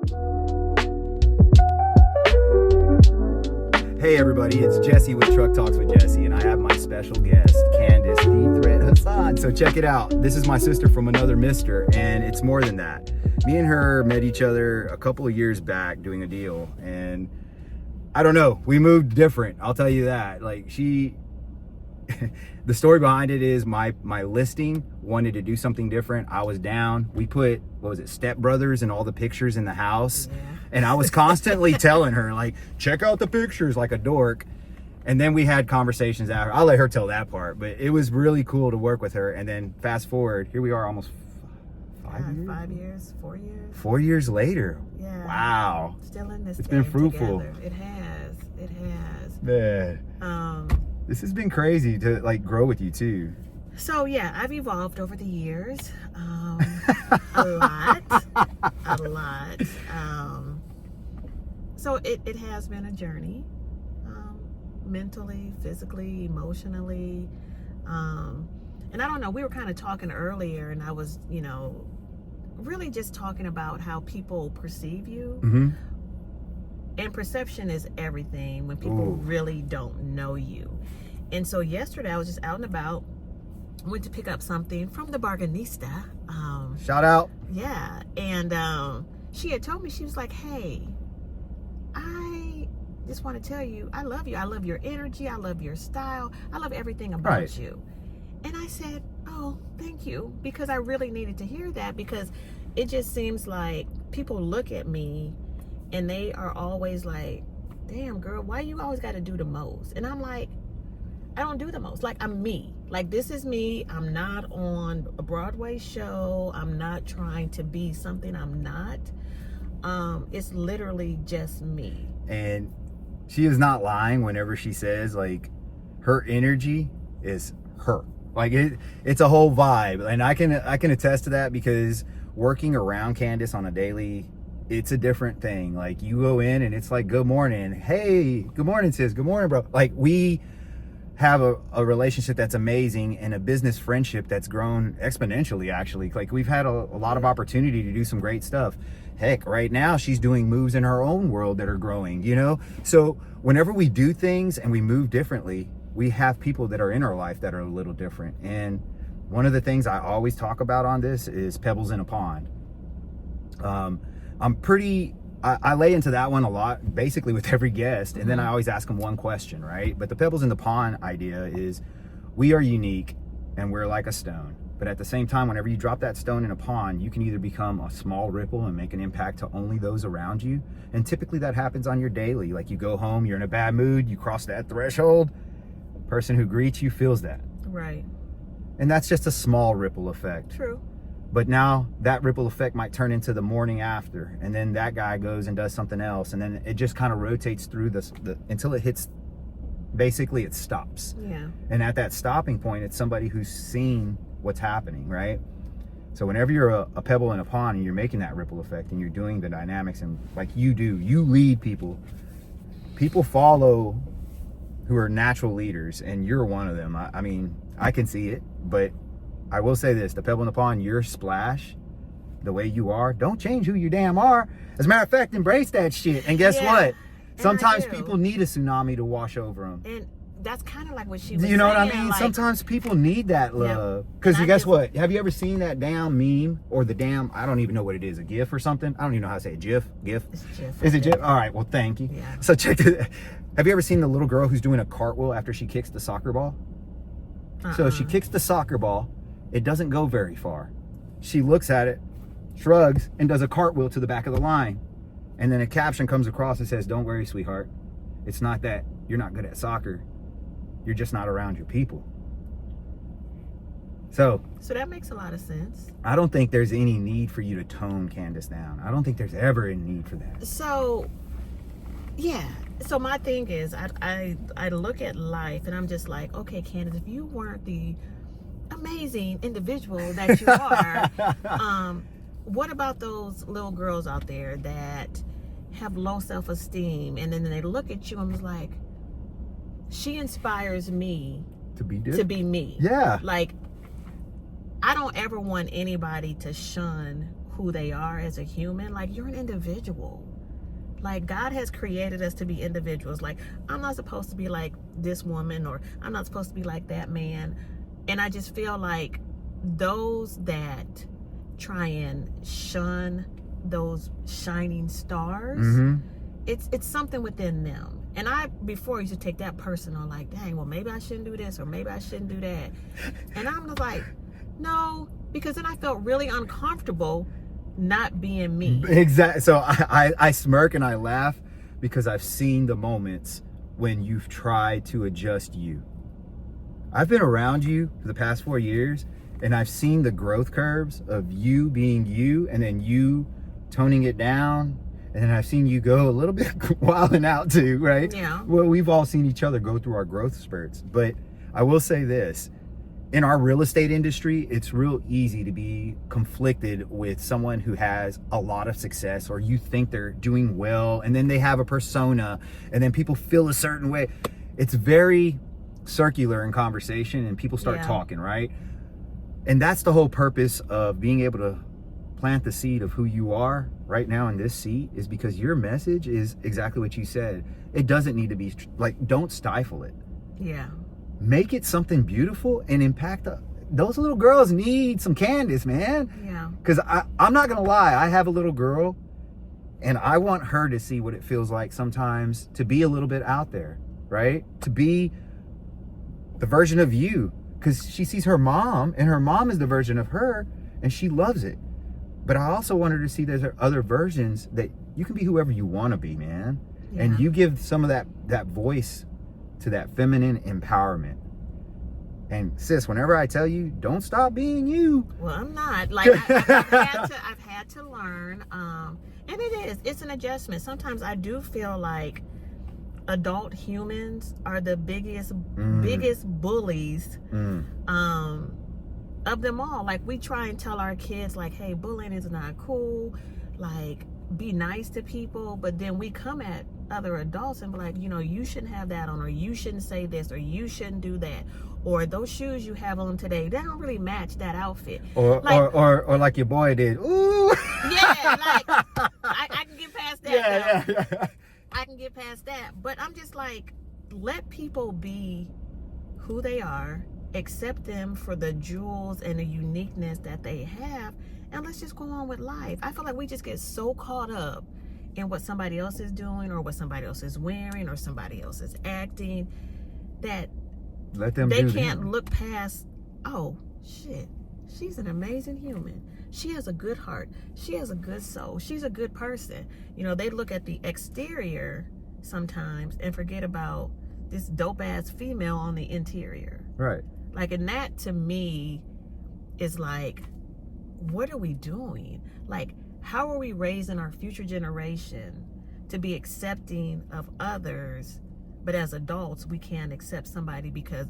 Hey everybody, it's Jesse with Truck Talks with Jesse, and I have my special guest, Candace Hasan. So check it out. This is my sister from another mister, and it's more than that. Me and her met each other a couple of years back doing a deal, and I don't know, we moved different, I'll tell you that. Like the story behind it is my listing wanted to do something different. I was down. We put, what was it, Step Brothers in all the pictures in the house. Yeah. And I was constantly telling her, like, check out the pictures, like a dork. And then we had conversations after. I'll let her tell that part, but it was really cool to work with her. And then fast forward, here we are almost 5 years, 4 years. 4 years later. Yeah. Wow. Still in this. It's been fruitful. Together. It has. It has. Man. This has been crazy to like grow with you too. So yeah, I've evolved over the years. A lot. So it has been a journey, mentally, physically, emotionally. And I don't know, we were kind of talking earlier, and I was, really just talking about how people perceive you. Mm-hmm. And perception is everything when people really don't know you. And so yesterday I was just out and about, went to pick up something from the Bargainista. Shout out. Yeah. And she had told me, she was like, hey, I just want to tell you, I love you. I love your energy. I love your style. I love everything about you. And I said, oh, thank you. Because I really needed to hear that, because it just seems like people look at me and they are always like, damn girl, why you always got to do the most? And I'm like, I don't do the most. Like, I'm me. Like, this is me. I'm not on a Broadway show. I'm not trying to be something I'm not. It's literally just me. And she is not lying whenever she says, like, her energy is her. Like, it's a whole vibe. And I can attest to that, because working around Candace on a daily, it's a different thing. Like, you go in and it's like, good morning. Hey, good morning, sis. Good morning, bro. Like, we have a relationship that's amazing, and a business friendship that's grown exponentially, actually. Like, we've had a lot of opportunity to do some great stuff. Heck, right now she's doing moves in her own world that are growing, So whenever we do things and we move differently, we have people that are in our life that are a little different. And one of the things I always talk about on this is pebbles in a pond. I lay into that one a lot, basically with every guest, and then I always ask them one question, right? But the pebbles in the pond idea is, we are unique and we're like a stone. But at the same time, whenever you drop that stone in a pond, you can either become a small ripple and make an impact to only those around you. And typically that happens on your daily. Like, you go home, you're in a bad mood, you cross that threshold, person who greets you feels that. Right. And that's just a small ripple effect. True. But now that ripple effect might turn into the morning after, and then that guy goes and does something else, and then it just kind of rotates through until it hits, basically it stops. Yeah. And at that stopping point, it's somebody who's seen what's happening, right? So whenever you're a pebble in a pond and you're making that ripple effect and you're doing the dynamics, and like you lead people follow who are natural leaders, and you're one of them. I mean, I can see it, but I will say this, the pebble in the pond, your splash, the way you are, don't change who you damn are. As a matter of fact, embrace that shit. And guess what? Sometimes people need a tsunami to wash over them. And that's kind of like what she was saying. You know what I mean? Like, sometimes people need that love. Because guess what? Have you ever seen that damn meme, or the damn, I don't even know what it is, a GIF or something? I don't even know how to say it. GIF? It's GIF. Is it GIF? All right, well, thank you. Yeah. So check it. Have you ever seen the little girl who's doing a cartwheel after she kicks the soccer ball? So she kicks the soccer ball. It doesn't go very far. She looks at it, shrugs, and does a cartwheel to the back of the line. And then a caption comes across that says, don't worry, sweetheart. It's not that you're not good at soccer. You're just not around your people. So that makes a lot of sense. I don't think there's any need for you to tone Candace down. I don't think there's ever a need for that. So, yeah. So my thing is, I look at life and I'm just like, okay, Candace, if you weren't the amazing individual that you are, what about those little girls out there that have low self-esteem, and then they look at you and was like, she inspires me to be to be me. Yeah. Like, I don't ever want anybody to shun who they are as a human. Like, you're an individual. Like, God has created us to be individuals. Like, I'm not supposed to be like this woman, or I'm not supposed to be like that man. And I just feel like those that try and shun those shining stars, it's something within them. And I before used to take that personal, like, dang, well, maybe I shouldn't do this, or maybe I shouldn't do that. And I'm just like, no, because then I felt really uncomfortable not being me. Exactly. So I smirk and I laugh because I've seen the moments when you've tried to adjust you. I've been around you for the past 4 years, and I've seen the growth curves of you being you, and then you toning it down, and then I've seen you go a little bit wilding out too, right? Yeah. Well, we've all seen each other go through our growth spurts. But I will say this, in our real estate industry, it's real easy to be conflicted with someone who has a lot of success, or you think they're doing well, and then they have a persona, and then people feel a certain way. It's very circular in conversation, and people start talking, right? And that's the whole purpose of being able to plant the seed of who you are right now in this seat, is because your message is exactly what you said. It doesn't need to be like, don't stifle it. Yeah. Make it something beautiful and impact those little girls need some Candace, man. Yeah. Because I'm not gonna lie, I have a little girl, and I want her to see what it feels like sometimes to be a little bit out there, right? To be the version of you, because she sees her mom, and her mom is the version of her, and she loves it. But I also want her to see there's other versions, that you can be whoever you want to be, man. Yeah. And you give some of that voice to that feminine empowerment. And sis, whenever I tell you, don't stop being you. Well, I'm not. Like, I've had to learn. And it's an adjustment. Sometimes I do feel like adult humans are the biggest bullies of them all. Like, we try and tell our kids, like, hey, bullying is not cool, like, be nice to people, but then we come at other adults and be like, you know, you shouldn't have that on, or you shouldn't say this, or you shouldn't do that, or those shoes you have on today, they don't really match that outfit, or like your boy did. Ooh. Yeah, like, I can get past that. Yeah. I can get past that, but I'm just like, let people be who they are, accept them for the jewels and the uniqueness that they have, and let's just go on with life. I feel like we just get so caught up in what somebody else is doing, or what somebody else is wearing, or somebody else is acting, that let them they can't look past, oh shit, she's an amazing human, she has a good heart, she has a good soul, she's a good person. You know, they look at the exterior sometimes and forget about this dope ass female on the interior. Right. Like, and that to me is like, what are we doing? Like, how are we raising our future generation to be accepting of others, but as adults we can't accept somebody because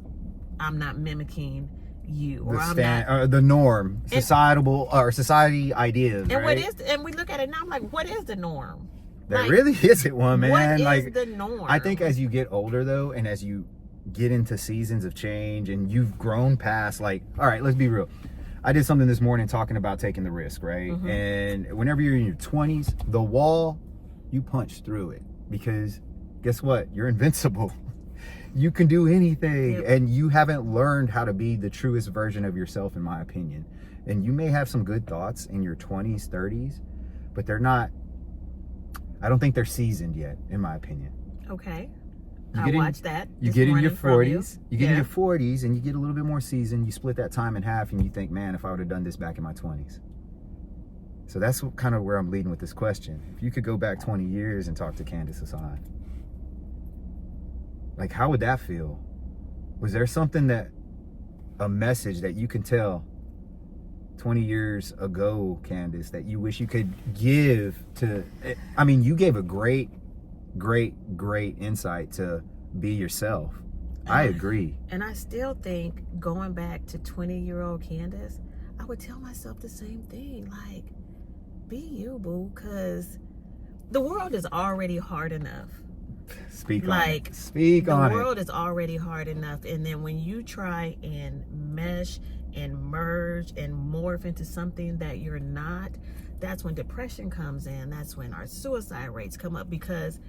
I'm not mimicking you, or the norm, society ideas, and right? And we look at it now, I'm like, what is the norm? There like, really isn't one, man. What is like, the norm? I think as you get older though, and as you get into seasons of change, and you've grown past, like, all right, let's be real. I did something this morning talking about taking the risk, right? And whenever you're in your 20s, the wall, you punch through it, because guess what? You're invincible. You can do anything. And you haven't learned how to be the truest version of yourself, in my opinion. And you may have some good thoughts in your 20s, 30s, but they're not, I don't think they're seasoned yet, in my opinion. Okay. You get in your 40s, you get in your 40s, and you get a little bit more seasoned. You split that time in half, and you think, man, if I would have done this back in my 20s. So that's kind of where I'm leading with this question. If you could go back 20 years and talk to Candace Hasan, like, how would that feel? Was there something a message that you can tell 20 years ago, Candace, that you wish you could give to, I mean, you gave a great insight to be yourself. I agree. And I still think, going back to 20-year-old Candace, I would tell myself the same thing. Like, be you, boo, because the world is already hard enough. Speak on it. The world is already hard enough. And then when you try and mesh and merge and morph into something that you're not, that's when depression comes in. That's when our suicide rates come up, because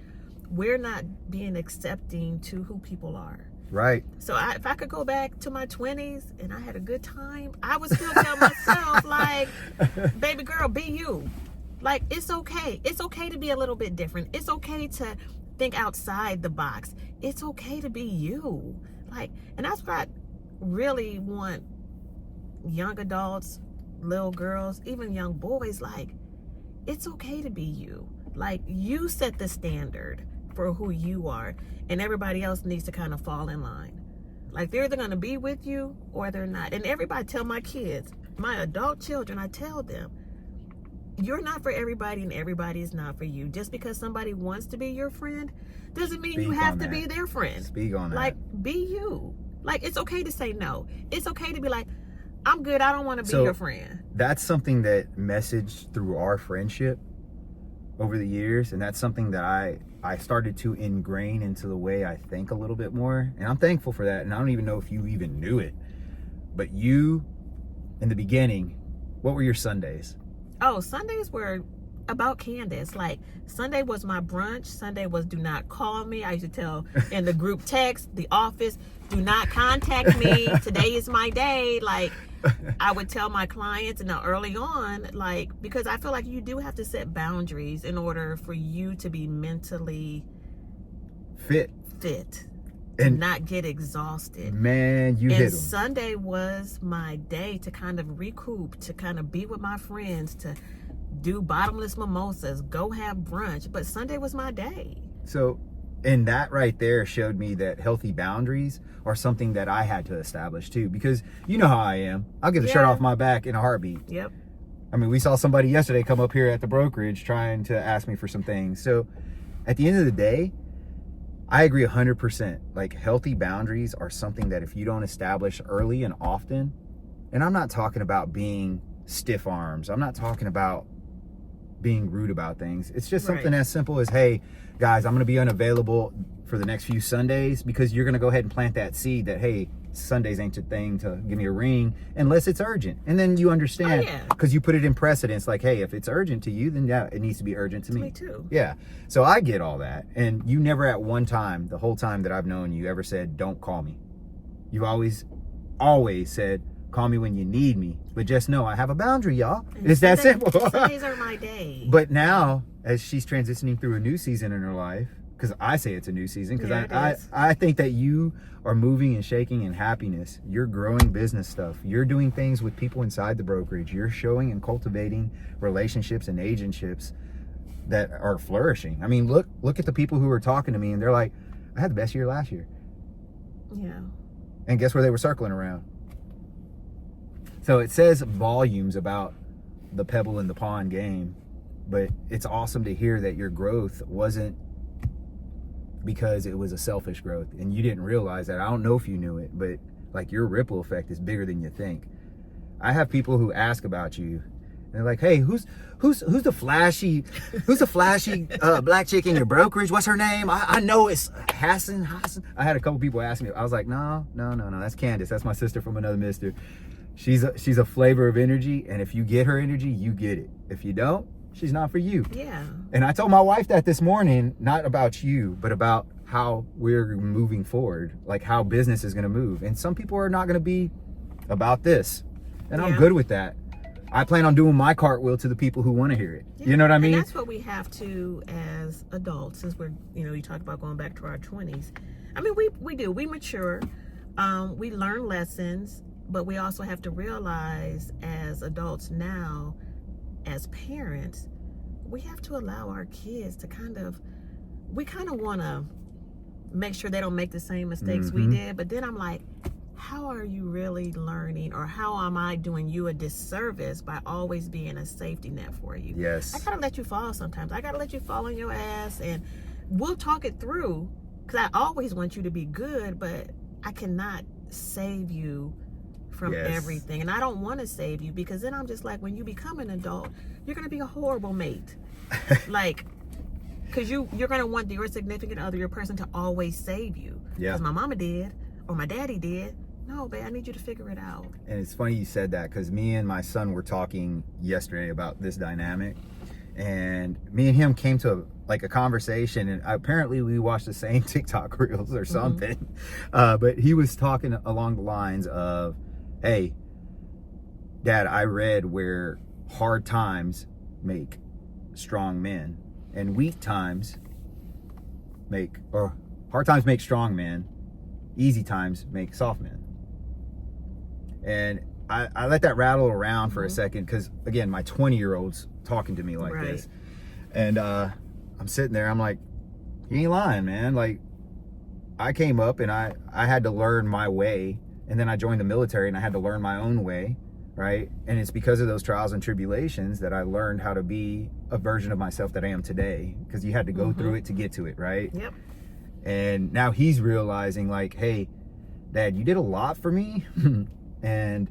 we're not being accepting to who people are. Right. So if I could go back to my 20s and I had a good time, I would still tell myself, like, baby girl, be you. Like, it's okay. It's okay to be a little bit different. It's okay to think outside the box. It's okay to be you. Like, and that's what I really want young adults, little girls, even young boys, like, it's okay to be you. Like, you set the standard for who you are, and everybody else needs to kind of fall in line. Like, they're either going to be with you or they're not. And everybody, tell my kids, my adult children, I tell them, you're not for everybody and everybody is not for you. Just because somebody wants to be your friend doesn't mean you have to be their friend. Speak on that. Like, be you. Like, it's okay to say no. It's okay to be like, I'm good, I don't want to be your friend. That's something that messaged through our friendship over the years, and that's something that I started to ingrain into the way I think a little bit more, and I'm thankful for that. And I don't even know if you even knew it, but you, in the beginning, what were your Sundays? Oh, Sundays were about Candace. Like, Sunday was my brunch. Sunday was do not call me. I used to tell in the group text, the office, do not contact me. Today is my day. Like, I would tell my clients, and now early on, like, because I feel like you do have to set boundaries in order for you to be mentally fit and not get exhausted. Man, you hit 'em. And Sunday was my day to kind of recoup, to kind of be with my friends, to do bottomless mimosas, go have brunch. But Sunday was my day. So, and that right there showed me that healthy boundaries are something that I had to establish too, because you know how I am. I'll get the shirt off my back in a heartbeat. Yep. I mean, we saw somebody yesterday come up here at the brokerage trying to ask me for some things. So at the end of the day, I agree 100%. Like, healthy boundaries are something that if you don't establish early and often, and I'm not talking about being stiff arms, I'm not talking about being rude about things. It's just something as simple as, hey, guys, I'm going to be unavailable for the next few Sundays, because you're going to go ahead and plant that seed that, hey, Sundays ain't your thing to give me a ring unless it's urgent. And then you understand, because you put it in precedence, like, hey, if it's urgent to you, then yeah, it needs to be urgent to me. Me too. Yeah. So I get all that. And you never at one time, the whole time that I've known you, ever said, don't call me. You've always said, call me when you need me. But just know I have a boundary, y'all. And it's that simple. Sundays are my day. But now, as she's transitioning through a new season in her life, because I say it's a new season, because I think that you are moving and shaking in happiness. You're growing business stuff. You're doing things with people inside the brokerage. You're showing and cultivating relationships and agentships that are flourishing. I mean, look at the people who are talking to me, and they're like, I had the best year last year. Yeah. And guess where they were circling around? So it says volumes about the pebble in the pond game, but it's awesome to hear that your growth wasn't because it was a selfish growth and you didn't realize that. I don't know if you knew it, but like, your ripple effect is bigger than you think. I have people who ask about you and they're like, hey, who's the flashy black chick in your brokerage? What's her name? I know it's Hasan. I had a couple people ask me. I was like, no, that's Candace. That's my sister from another mister. She's a flavor of energy, and if you get her energy, you get it. If you don't, she's not for you. Yeah. And I told my wife that this morning, not about you, but about how we're moving forward, like how business is going to move. And some people are not going to be about this, and I'm good with that. I plan on doing my cartwheel to the people who want to hear it. Yeah. You know what I mean? And that's what we have to, as adults, since we're, you talk about going back to our 20s. I mean, we mature, we learn lessons. But we also have to realize, as adults now, as parents, we have to allow our kids to we kind of want to make sure they don't make the same mistakes we did. But then I'm like, how are you really learning, or how am I doing you a disservice by always being a safety net for you? Yes. I gotta let you fall sometimes. I gotta let you fall on your ass, and we'll talk it through, because I always want you to be good, but I cannot save you from everything. And I don't want to save you, because then I'm just like, when you become an adult, you're going to be a horrible mate. Like, because you're going to want your significant other, your person, to always save you. Yeah. Because my mama did, or my daddy did, No, babe, I need you to figure it out. And it's funny you said that, because me and my son were talking yesterday about this dynamic, and me and him came to a conversation, and apparently we watched the same TikTok reels or something. But he was talking along the lines of, hey, Dad, I read where hard times make strong men, and weak times hard times make strong men, easy times make soft men. And I let that rattle around for a second, because again, my 20-year-old's talking to me like this, and I'm sitting there, I'm like, you ain't lying, man. Like, I came up and I had to learn my way, and then I joined the military and I had to learn my own way, right? And it's because of those trials and tribulations that I learned how to be a version of myself that I am today, because you had to go through it to get to it, right? Yep. And now he's realizing, like, hey, Dad, you did a lot for me, and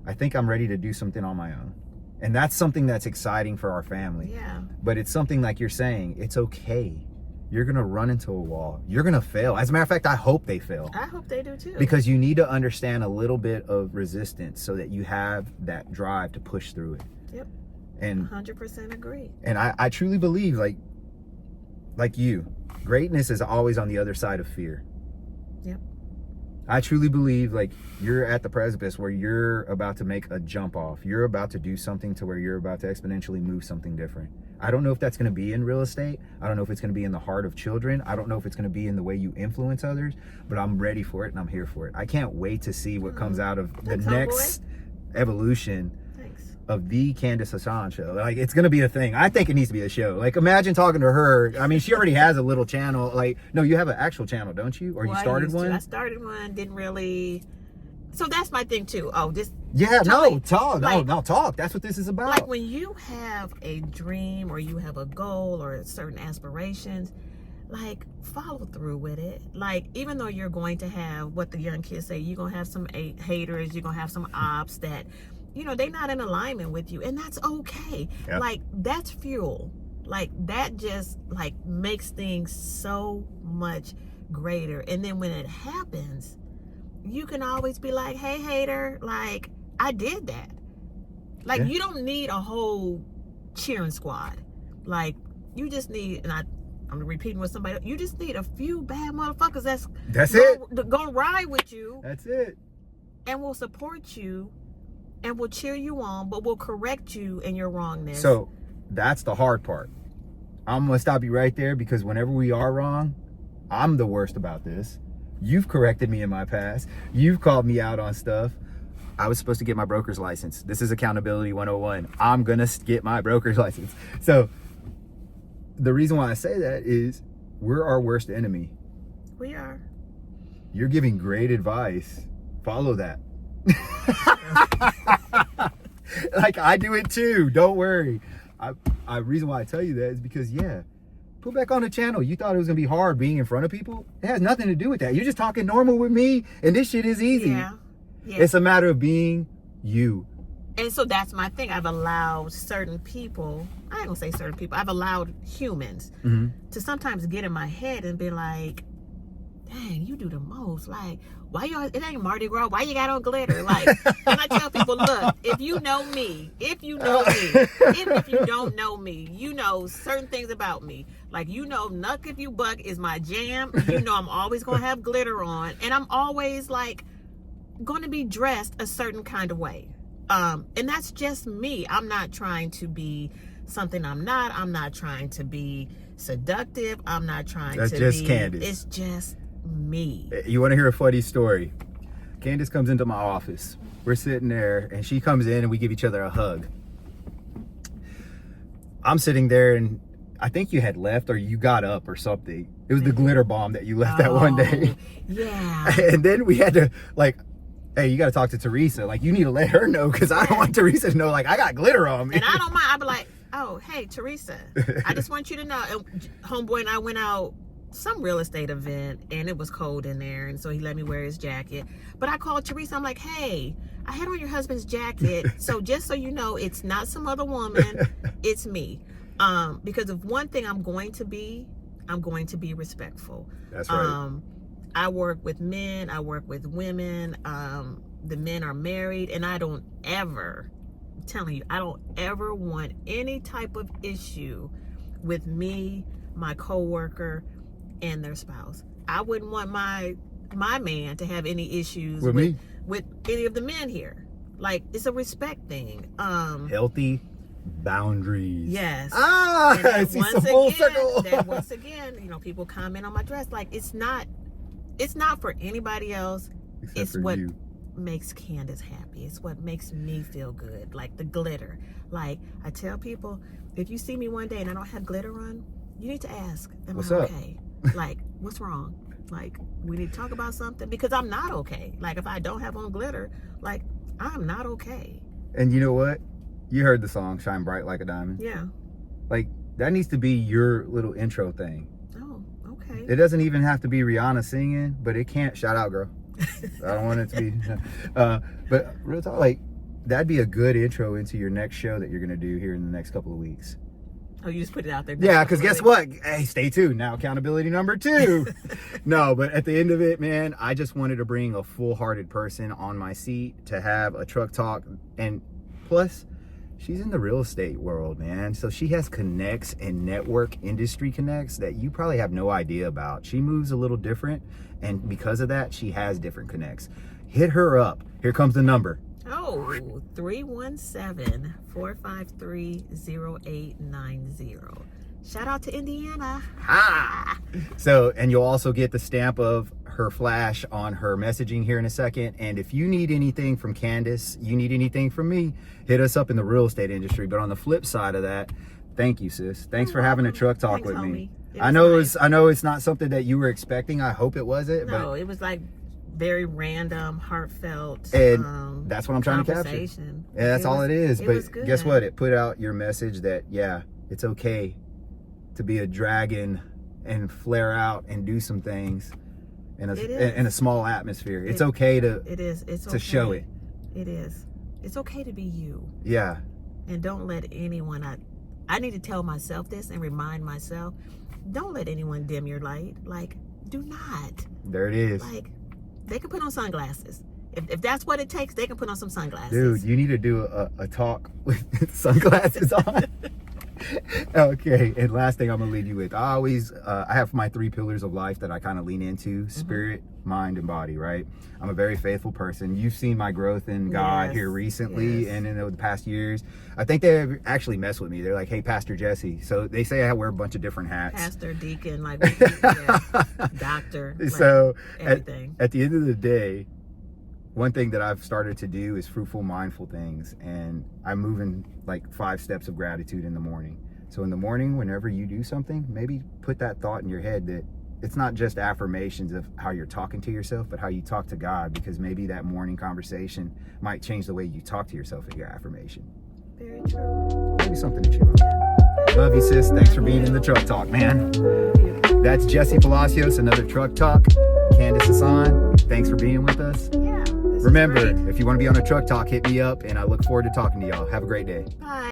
I think I'm ready to do something on my own. And that's something that's exciting for our family. Yeah. But it's something, like you're saying, it's okay. You're going to run into a wall. You're going to fail. As a matter of fact, I hope they fail. I hope they do too. Because you need to understand a little bit of resistance so that you have that drive to push through it. Yep. And 100% agree. And I truly believe, like you, greatness is always on the other side of fear. Yep. I truly believe, like, you're at the precipice where you're about to make a jump off. You're about to do something to where you're about to exponentially move something different. I don't know if that's going to be in real estate. I don't know if it's going to be in the heart of children. I don't know if it's going to be in the way you influence others, but I'm ready for it and I'm here for it. I can't wait to see what comes out of the next evolution of the Candace Hasan show. Like, it's gonna be a thing. I think it needs to be a show. Like, imagine talking to her. I mean, she already has a little channel. Like, no, you have an actual channel, don't you? Or you started one? I started one, didn't really. So that's my thing too. Oh, this. Yeah, totally, no, talk. Like, no, talk. That's what this is about. Like, when you have a dream or you have a goal or certain aspirations, like, follow through with it. Like, even though you're going to have what the young kids say, you're gonna have some haters, you're gonna have some ops that, you know, they're not in alignment with you, and that's okay. Yep. Like, that's fuel. Like, that just, like, makes things so much greater. And then when it happens, you can always be like, hey, hater, like, I did that. Like, you don't need a whole cheering squad. Like, you just need, and I'm repeating what somebody, you just need a few bad motherfuckers that's it. Gonna ride with you. That's it. And will support you. And will cheer you on, but will correct you in your wrongness. So that's the hard part. I'm going to stop you right there, because whenever we are wrong, I'm the worst about this. You've corrected me in my past. You've called me out on stuff. I was supposed to get my broker's license. This is accountability 101. I'm going to get my broker's license. So the reason why I say that is we're our worst enemy. We are. You're giving great advice. Follow that. Like, I do it too, don't worry. I reason why I tell you that is because, put back on the channel. You thought it was gonna be hard being in front of people? It has nothing to do with that. You're just talking normal with me, and this shit is easy. Yeah. It's a matter of being you. And so that's my thing. I've allowed certain people, I ain't gonna say certain people, I've allowed humans to sometimes get in my head and be like, dang, you do the most. Like, why you? It ain't Mardi Gras. Why you got on glitter? Like, and I tell people, look, if you know me, even if you don't know me, you know certain things about me. Like, you know, Nuck If You Buck is my jam. You know, I'm always gonna have glitter on, and I'm always like going to be dressed a certain kind of way. And that's just me. I'm not trying to be something I'm not. I'm not trying to be seductive. I'm not trying to be. That's just Candace. It's just me. You want to hear a funny story? Candace comes into my office. We're sitting there, and she comes in, and we give each other a hug. I'm sitting there, and I think you had left, or you got up or something. It was the glitter bomb that you left that one day. Yeah. And then we had to, like, hey, you got to talk to Teresa. Like, you need to let her know, because I don't want Teresa to know, like, I got glitter on me. And I don't mind. I'll be like, oh, hey, Teresa, I just want you to know. And homeboy and I went out some real estate event, and it was cold in there, and so he let me wear his jacket. But I called Teresa. I'm like, hey, I had on your husband's jacket, so just so you know, it's not some other woman, it's me. Because of one thing, I'm going to be respectful. That's right. I work with men, I work with women. The men are married, and I don't ever, I'm telling you, I don't ever want any type of issue with me, my coworker, and their spouse. I wouldn't want my man to have any issues with me, with any of the men here. Like, it's a respect thing. Healthy boundaries. Yes. I see some full circle. That once again, you know, people comment on my dress. Like, it's not for anybody else. Except it's for what you. makes Candace happy. It's what makes me feel good. Like the glitter. Like, I tell people, if you see me one day and I don't have glitter on, you need to ask, am What's I up? okay? Like, what's wrong? Like, we need to talk about something, because I'm not okay. Like, if I don't have on glitter, like, I'm not okay. And you know what? You heard the song Shine Bright Like a Diamond. Yeah. Like, that needs to be your little intro thing. Oh, okay. It doesn't even have to be Rihanna singing, but it can't. Shout out, girl. I don't want it to be. But real talk, like, that'd be a good intro into your next show that you're going to do here in the next couple of weeks. Oh, you just put it out there. Yeah, because guess what? Hey, stay tuned. Now, accountability number 2. No, but at the end of it, man, I just wanted to bring a full-hearted person on my seat to have a truck talk. And plus, she's in the real estate world, man. So she has connects and network industry connects that you probably have no idea about. She moves a little different, and because of that, she has different connects. Hit her up. Here comes the number. Oh, 317-453-0890. Shout out to Indiana. Ha! So, and you'll also get the stamp of her flash on her messaging here in a second. And if you need anything from Candace, you need anything from me, hit us up in the real estate industry. But on the flip side of that, thank you, sis. Thanks for having a truck talk Thanks, with homie. me. It I was know nice. it's not something that you were expecting. I hope it wasn't. No, it was like very random, heartfelt. And that's what I'm trying to capture. Conversation. Yeah, that's all it is. It But was good. guess what? It put out your message that, yeah, it's okay to be a dragon and flare out and do some things in a small atmosphere. It's okay to show it. It is. It's okay to be you. Yeah. And don't let anyone, I need to tell myself this and remind myself, don't let anyone dim your light. Like, do not. There it is. Like, they can put on sunglasses. If that's what it takes, they can put on some sunglasses. Dude, you need to do a talk with sunglasses on. Okay, and last thing I'm gonna leave you with, I have my 3 pillars of life that I kind of lean into: spirit, mind, and body. Right? I'm a very faithful person. You've seen my growth in God here recently, and in the past years. I think they actually mess with me. They're like, "Hey, Pastor Jesse." So they say I wear a bunch of different hats. Pastor, deacon, like doctor. So everything. At the end of the day, one thing that I've started to do is fruitful, mindful things. And I'm moving like 5 steps of gratitude in the morning. So in the morning, whenever you do something, maybe put that thought in your head that it's not just affirmations of how you're talking to yourself, but how you talk to God, because maybe that morning conversation might change the way you talk to yourself in your affirmation. Very true. Maybe something to chew on. Love you, sis. Thanks for being in the truck talk, man. That's Jesse Palacios, another truck talk. Candace Hasan, thanks for being with us. Yeah. Remember, if you want to be on a truck talk, hit me up, and I look forward to talking to y'all. Have a great day. Bye.